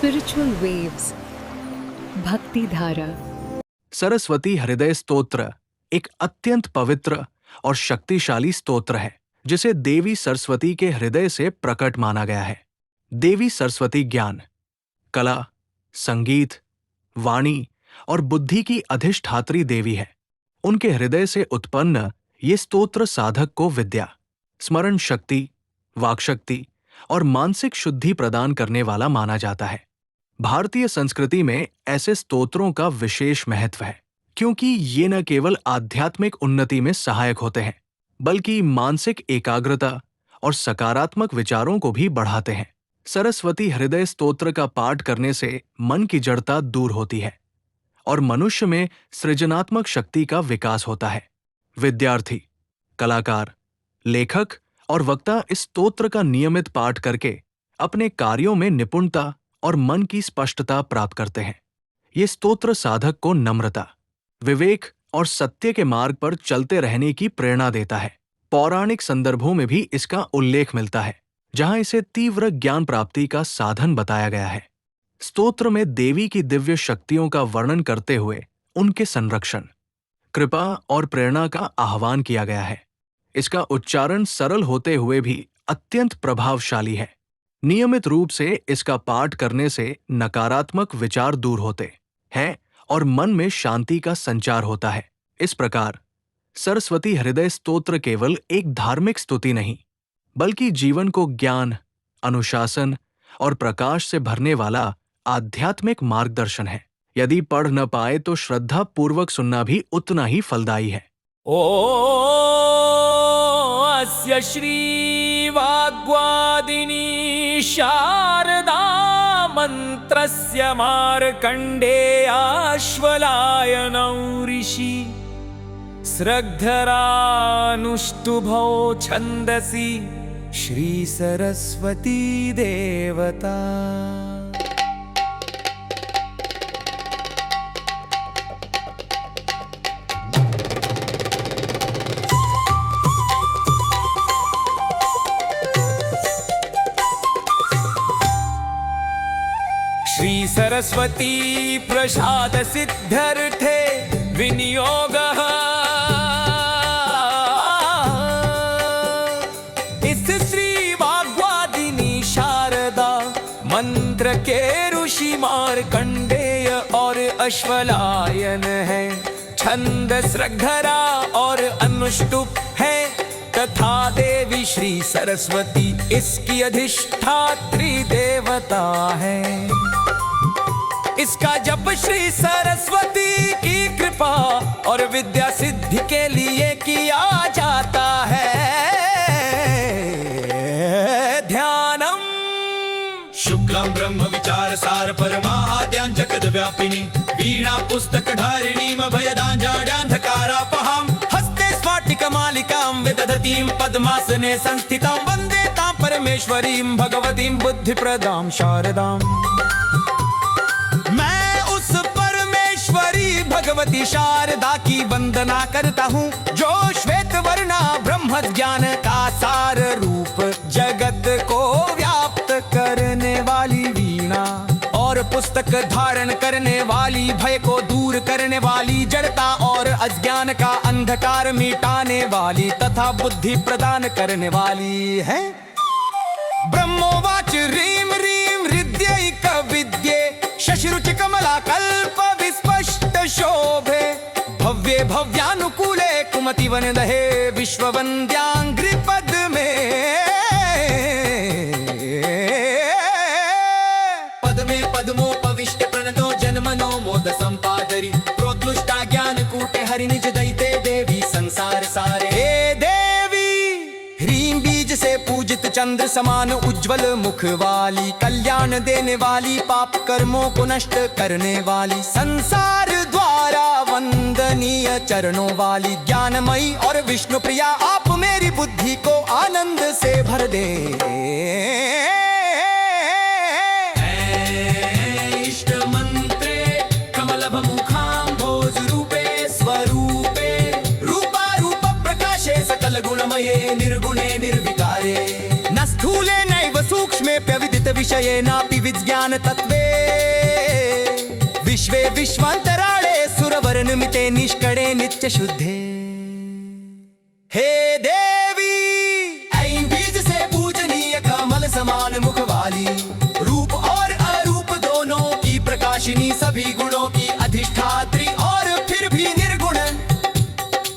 Spiritual waves. भक्ति धारा। सरस्वती हृदय स्तोत्र एक अत्यंत पवित्र और शक्तिशाली स्तोत्र है जिसे देवी सरस्वती के हृदय से प्रकट माना गया है। देवी सरस्वती ज्ञान, कला, संगीत, वाणी और बुद्धि की अधिष्ठात्री देवी है। उनके हृदय से उत्पन्न ये स्तोत्र साधक को विद्या, स्मरण शक्ति, वाक्शक्ति और मानसिक शुद्धि प्रदान करने वाला माना जाता है। भारतीय संस्कृति में ऐसे स्तोत्रों का विशेष महत्व है क्योंकि ये न केवल आध्यात्मिक उन्नति में सहायक होते हैं बल्कि मानसिक एकाग्रता और सकारात्मक विचारों को भी बढ़ाते हैं। सरस्वती हृदय स्तोत्र का पाठ करने से मन की जड़ता दूर होती है और मनुष्य में सृजनात्मक शक्ति का विकास होता है। विद्यार्थी, कलाकार, लेखक और वक्ता इस स्तोत्र का नियमित पाठ करके अपने कार्यों में निपुणता और मन की स्पष्टता प्राप्त करते हैं। ये स्तोत्र साधक को नम्रता, विवेक और सत्य के मार्ग पर चलते रहने की प्रेरणा देता है। पौराणिक संदर्भों में भी इसका उल्लेख मिलता है, जहां इसे तीव्र ज्ञान प्राप्ति का साधन बताया गया है। स्तोत्र में देवी की दिव्य शक्तियों का वर्णन करते हुए उनके संरक्षण, कृपा और प्रेरणा का आह्वान किया गया है। इसका उच्चारण सरल होते हुए भी अत्यंत प्रभावशाली है। नियमित रूप से इसका पाठ करने से नकारात्मक विचार दूर होते हैं और मन में शांति का संचार होता है। इस प्रकार सरस्वती हृदय स्तोत्र केवल एक धार्मिक स्तुति नहीं बल्कि जीवन को ज्ञान, अनुशासन और प्रकाश से भरने वाला आध्यात्मिक मार्गदर्शन है। यदि पढ़ न पाए तो श्रद्धा पूर्वक सुनना भी उतना ही फलदायी है। अस्य श्री वाग्वादिनी शारदा मंत्रस्य मार्कण्डेयाश्वलायनौ ऋषि स्रग्धरानुष्टुभौ छन्दसि श्री सरस्वती देवता। श्री सरस्वती प्रसाद सिद्ध्यर्थे विनियोगः। इस श्री वाग्वादिनी शारदा मंत्र के ऋषि मार्कण्डेय और अश्वलायन है, छंद श्रद्धरा और अनुष्टुप है तथा देवी श्री सरस्वती इसकी अधिष्ठात्री देवता है। इसका जप श्री सरस्वती की कृपा और विद्या सिद्धि के लिए किया जाता है। ध्यानम शुक्लम ब्रह्म विचार सार परमाद्यां जगद व्यापिनी वीणा पुस्तक धारिणीम भयदांजाड्यांधकारापहां हस्ते स्फाटिकमालिकां विदधतीं पद्मासने संस्थितां वन्दे तां परमेश्वरीं भगवतीं बुद्धिप्रदां शारदाम्। मैं उस परमेश्वरी भगवती शारदा की वंदना करता हूँ जो श्वेत वर्णा ब्रह्म ज्ञान का सार रूप, जगत को व्याप्त करने वाली वीणा और पुस्तक धारण करने वाली, भय को दूर करने वाली, जड़ता और अज्ञान का अंधकार मिटाने वाली तथा बुद्धि प्रदान करने वाली है। ब्रह्मोवाच ह्रीं ह्रीं हृद्यैक विद्ये शशिरुचि कमला कल्प विस्पष्ट शोभे भव्ये भव्यानुकूले कुमति वनदहे विश्ववन्द्यांघ्रि पद में। पद्मे पद्मोपविष्ट प्रणतो जन्मनो मोद संपादरी प्रोत्लुष्टा ज्ञान कूटे हरि निज दैते देवी संसार सारे। हे देवी, ह्रीं बीज से पूजित चंद्र समान उज्जवल मुख वाली, कल्याण देने वाली, पाप कर्मों को नष्ट करने वाली, संसार द्वारा वंदनीय चरणों वाली, ज्ञानमयी और विष्णु प्रिया, आप मेरी बुद्धि को आनंद से भर दे। इष्ट मंत्रे कमलभमुखाम्भोज रूपे स्वरूपे रूपा रूप प्रकाशे सकल गुणमये निर्गुणे निर्विकारे। न स्थूले नैव सूक्ष्मे प्यविदित विषये नापि विज्ञान तत्व सर्वे विश्वे विश्वांतराळे सुरवर्णमिते निष्कळे नित्य शुद्धे हे देवी ऐन बीज से पूजनीय कमल समान मुख वाली, रूप और अरूप दोनों की प्रकाशिनी, सभी गुणों की अधिष्ठात्री और फिर भी निर्गुण,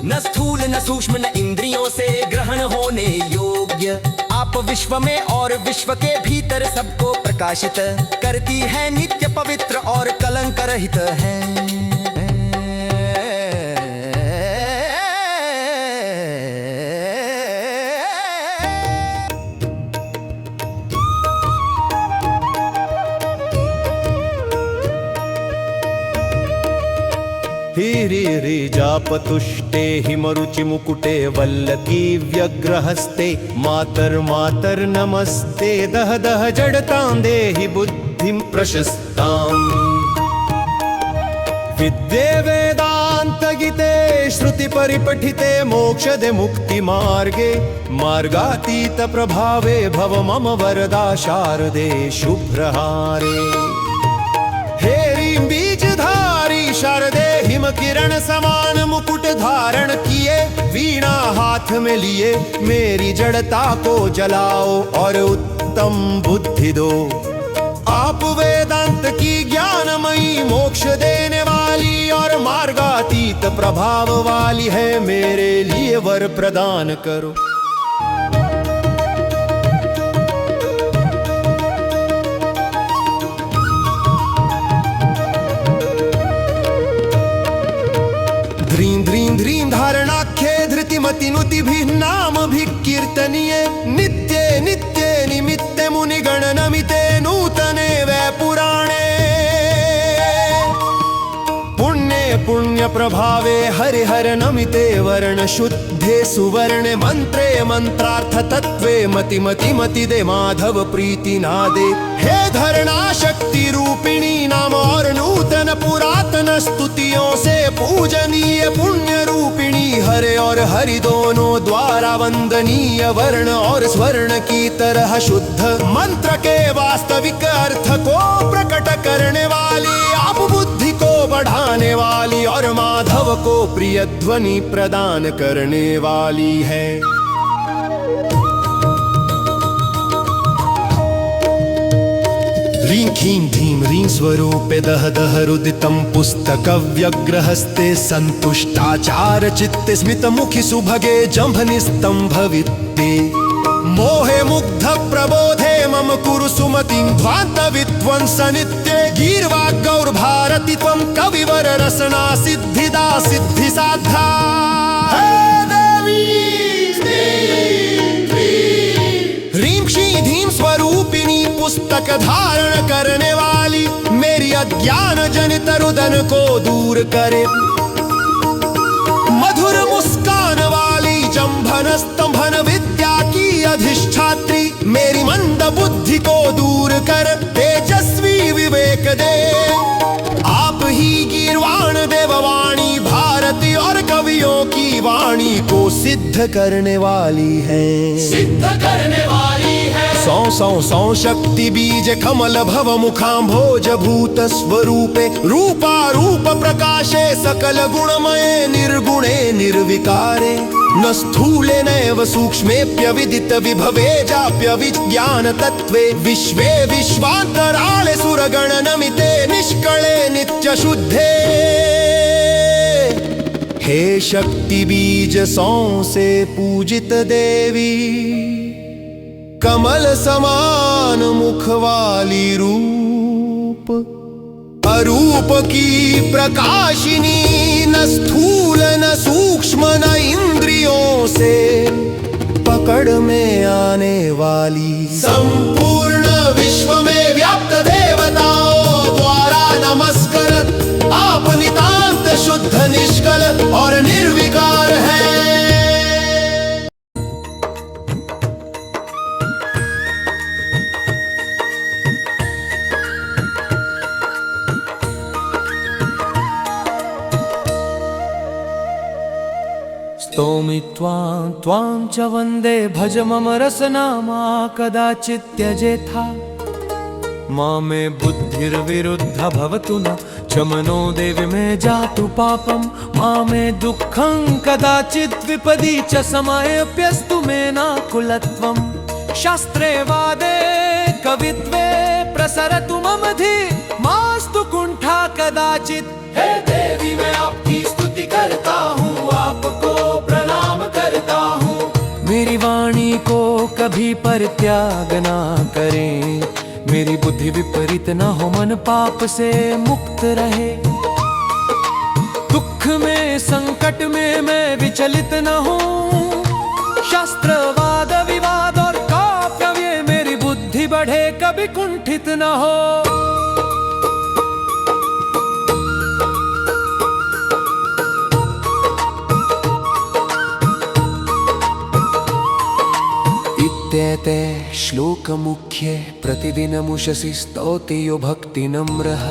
न स्थूल न सूक्ष्म न इंद्रियों से ग्रहण होने योग्य। आप विश्व में और विश्व के भीतर सबको प्रकाशित करती है, नित्य पवित्र और कलंक रहित है। हिरिरि जापतुष्टे हिमरुचि मुकुटे वल्लकी व्यग्रहस्ते मातर नमस्ते दह दह जडतां देहि बुद्धिं प्रशस्ताम् विद्ये वेदांत गीते श्रुति परिपठिते मोक्षदे मुक्ति मार्गे मार्गातीत प्रभावे भव मम वरदा शारदे शुभ्रहारे हेरी बीजधारी शारदे हिम किरण समान मुकुट धारण किए वीणा हाथ में लिए मेरी जड़ता को जलाओ और उत्तम बुद्धि दो। आप वेदांत की ज्ञानमयी मोक्ष देने वाली और मार्गातीत प्रभाव वाली है, मेरे लिए वर प्रदान करो। ध्रीं ध्रीं ध्रीं धारणाख्ये धृतिमति नुतिभिः नामभिः कीर्तनीये नित्ये नित्ये निमित्ते मुनिगण नमिते नूतने वै पुराणे पुण्ये पुण्य प्रभावे हरिहर नमिते वर्ण शुद्धे सुवर्णे मंत्रे मंत्रार्थ तत्वे मति मति मति दे माधव प्रीति नादे। हे धरणा शक्ति रूपिणी नाम और नूतन पुरातन स्तुतियों से पूजनीय पुण्य रूपिणी हरे और हरि दोनों द्वारा वंदनीय वर्ण और स्वर्ण की तरह शुद्ध मंत्र के वास्तविक अर्थ को प्रकट करने वाली, आप बुद्धि को बढ़ाने वाली और माधव को प्रिय ध्वनि प्रदान करने वाली है। ह्रीं खीं धीं ह्रीं स्वरूपे दह दह रुदितं पुस्तक व्यग्रहस्ते संतुष्टाचार चित्ते स्मित मुखि सुभगे जम्भनिस्तंभ वित्ते मोहे मुग्ध प्रबोधे मम कुरु सुमतिं ध्वान्त विध्वंस नित्ये गीर्वाग् गौर भारती त्वं कविवर रसना सिद्धिदा सिद्धि साधा। ह्रीं क्षी धीं स्वरूपिणी पुस्तक धारण करने वाली मेरी अज्ञान जनित रुदन को दूर करे, मधुर मुस्कान वाली जंभन स्तंभन विद्या की अधिष्ठात्री मेरी मंद बुद्धि को दूर कर तेजस्वी विवेक दे। आप ही गीर्वाण देववाणी भारती और कवियों की वाणी को सिद्ध करने वाली है, सिद्ध करने वाली है। सौ सौ सौ शक्ति बीज कमल भव मुखाम्भोज भूत स्वरूपे रूपा रूप प्रकाशे सकल गुणमये निर्गुणे निर्विकारे न स्थूले नैव सूक्ष्मेऽप्यविदित विभवे जाप्य विज्ञान तत्त्वे विश्वे विश्वान्तराळे सुरगण नमिते निष्कळे नित्य शुद्धे। हे शक्ति बीज सौ से पूजित देवी कमल समान मुख वाली रूप अरूप की प्रकाशिनी न स्थूल न सूक्ष्म न इंद्रियों से पकड़ में आने वाली संपूर्ण विश्व में व्याप्त देवताओं द्वारा नमस्कृत आप नितांत शुद्ध निष्कल और निर्विकार है। स्तोमि त्वां त्वां च वन्दे भज मम रसनामा कदाचित् त्यजेथा मामे बुद्धि बुद्धिर्विरुद्ध भवतु न च मनो देवि मे जातु पापं मा मे दुःखं कदाचित् विपदि च समयप्यस्तु मे नाकुलत्वम् शास्त्रे वादे कवित्वे प्रसरतु मम धि मास्तु कुंठा कदाचित्। हे देवी मैं आपकी स्तुति करता हूँ, आपको प्रणाम करता हूँ। मेरी वाणी को कभी परित्याग ना करें, मेरी बुद्धि विपरीत न हो, मन पाप से मुक्त रहे। दुख में संकट में मैं विचलित न हूँ, शास्त्र वाद विवाद और काव्य मेरी बुद्धि बढ़े कभी कुंठित न हो। इत्येते श्लोकमुख्ये प्रतिदिनमुषसि स्तौति यो भक्तिनम्रः।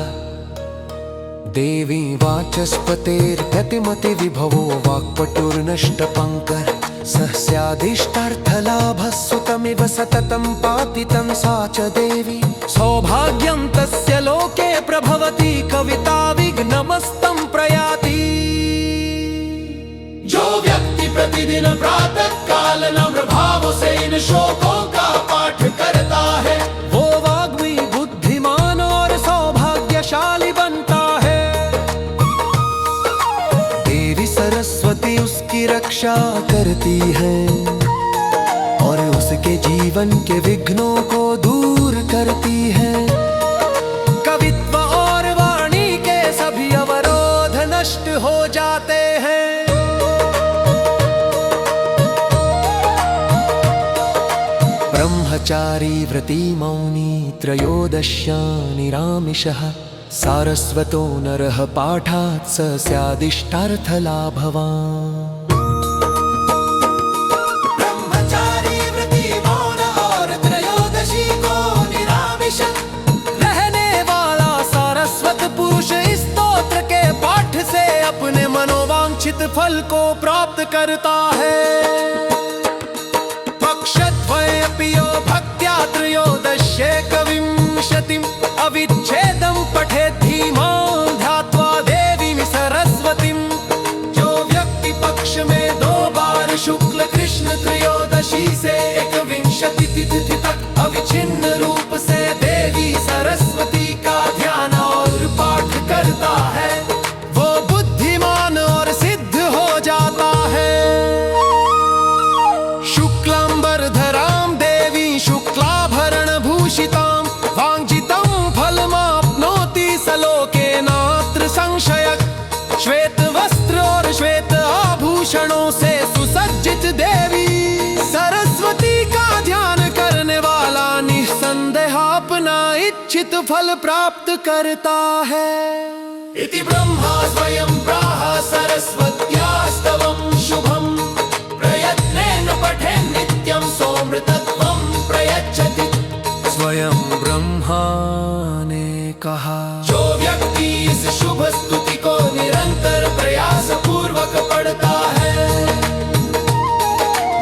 देवी वाचस्पतेर्गतिमति विभवो वाक्पटुर्नष्टपङ्कर सः स्यादिष्टार्थलाभः सुतमिव सततं पातितं सा च देवी। सौभाग्यं तस्य लोके प्रभवति कविता विघ्नमस्तं प्रयाति। जो व्यक्ति प्रतिदिन प्रातः काल नम्र भाव से इन श्लोकों का पाठ करता है, वो वाग्मी बुद्धिमान और सौभाग्यशाली बनता है। देवी सरस्वती उसकी रक्षा करती है और उसके जीवन के विघ्नों को दूर करती है। कवित्व और वाणी के सभी अवरोध नष्ट हो जाते हैं। ब्रह्मचारी व्रती मौनी त्रयोदश्यानि रामिषः सारस्वतो नरः पाठात् स स्यादिष्टार्थलाभवान्। ब्रह्मचारी व्रती मौन और त्रयोदशी को निरामिष रहने वाला सारस्वत पुरुष इस स्तोत्र के पाठ से अपने मनोवांछित फल को प्राप्त करता है। पक्षद्वयपि यो भक्त्या त्रयोदशेकविंशतिम् अविच्छेदं पठेत् धीमान् ध्यात्वा देवीं सरस्वतीं। जो व्यक्ति पक्ष में 2 बार शुक्ल कृष्ण त्रयोदशी से 21 तिथि तक अविच्छिन्न रूप से देवी सरस्वती का ध्यान और पाठ करता है, वो बुद्धिमान और सिद्ध हो जाता है। शुक्लांबरधरां देवी शुक्लाभरण भूषितां वाञ्छितं फलमाप्नोति सलोके नात्र संशय। श्वेत वस्त्र और श्वेत आभूषणों से सुसज्जित देवी सरस्वती का ध्यान करने वाला निस्संदेह अपना इच्छित फल प्राप्त करता है। इति ब्रह्मा स्वयं प्राह सरस्वत्यास्तवं शुभं प्रयत्नेन पठेन् नित्यं सोमृतत्वं प्रयच्छति। स्वयं ब्रह्मा ने कहा, जो व्यक्ति इस शुभ स्तुति को निरंतर प्रयास पूर्वक पढ़ता है,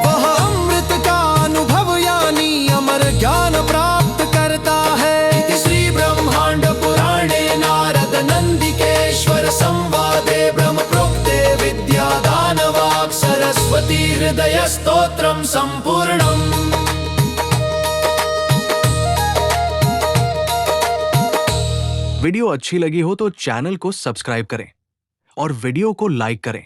वह अमृत का अनुभव यानी अमर ज्ञान प्राप्त करता है। इति श्री ब्रह्मांड पुराणे नारद नंदिकेश्वर संवादे ब्रह्म प्रोक्ते विद्यादानवाक् सरस्वती हृदय स्तोत्रम संपूर्णम्। वीडियो अच्छी लगी हो तो चैनल को सब्सक्राइब करें और वीडियो को लाइक करें।